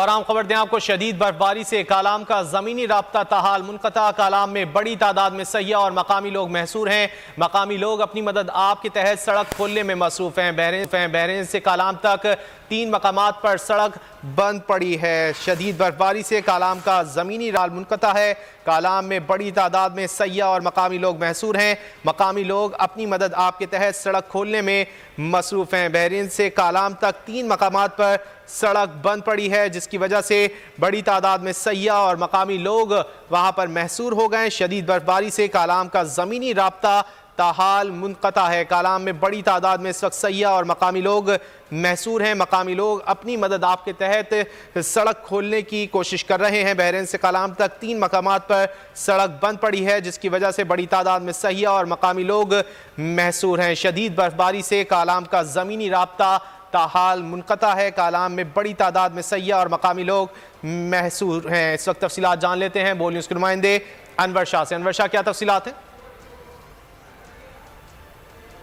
और आम खबर दें आपको, शदीद बर्फबारी से कालाम का जमीनी राब्ता ताहाल मुनक़ता। कालाम में बड़ी तादाद में सयाह और मकामी लोग महसूर हैं। मकामी लोग अपनी मदद आप के तहत सड़क खोलने में मसरूफ़ हैं। बहरीन से कालाम तक 3 मकामात पर सड़क बंद पड़ी है। शदीद बर्फबारी से कालाम का ज़मीनी राल मुनक़ता है। कालाम में बड़ी तादाद में सयाह और मकामी लोग महसूर हैं। मकामी लोग अपनी मदद आप के तहत सड़क खोलने में मसरूफ़ हैं। बहरीन से कालाम तक 3 मकामात पर सड़क बंद पड़ी है, जिसकी वजह से बड़ी तादाद में सयाह और मकामी लोग वहां पर महसूर हो गए। शदीद बर्फबारी से कालाम का ज़मीनी राब्ता ताहाल मुनक़ता है। कालाम में बड़ी तादाद में इस वक्त सयाह और मकामी लोग महसूर हैं। मकामी लोग अपनी मदद आपके तहत सड़क खोलने की कोशिश कर रहे हैं। बहरीन से कालाम तक 3 मकामात पर सड़क बंद पड़ी है, जिसकी वजह से बड़ी तादाद में सयाह और मकामी लोग महसूर हैं। शदीद बर्फबारी से कालाम का ज़मीनी राब्ता ताहाल मुनक़ता है। कालाम में बड़ी तादाद में सयाह और मकामी लोग महसूर हैं। इस वक्त तफसीलात जान लेते हैं बोल न्यूज़ के नुमाइंदे अनवर शाह से। अनवर शाह, क्या तफसीलात हैं?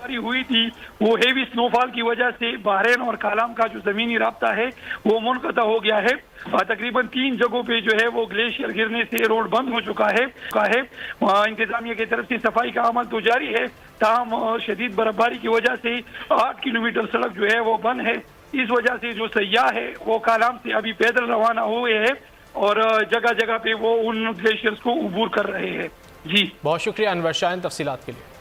हुई थी वो हेवी स्नोफॉल की वजह से बहरीन और कालाम का जो जमीनी राब्ता है वो मुनक़ता हो गया है। तकरीबन 3 जगहों पे जो है वो ग्लेशियर गिरने से रोड बंद हो चुका है। इंतजामिया की तरफ से सफाई का अमल तो जारी है, ताहम शदीद बर्फबारी की वजह से 8 किलोमीटर सड़क जो है वो बंद है। इस वजह से जो सयाह है वो कालाम से अभी पैदल रवाना हुए हैं और जगह जगह पे वो उन ग्लेशियर्स को अबूर कर रहे हैं। जी, बहुत शुक्रिया अनवर शाह इन तफसीलात के लिए।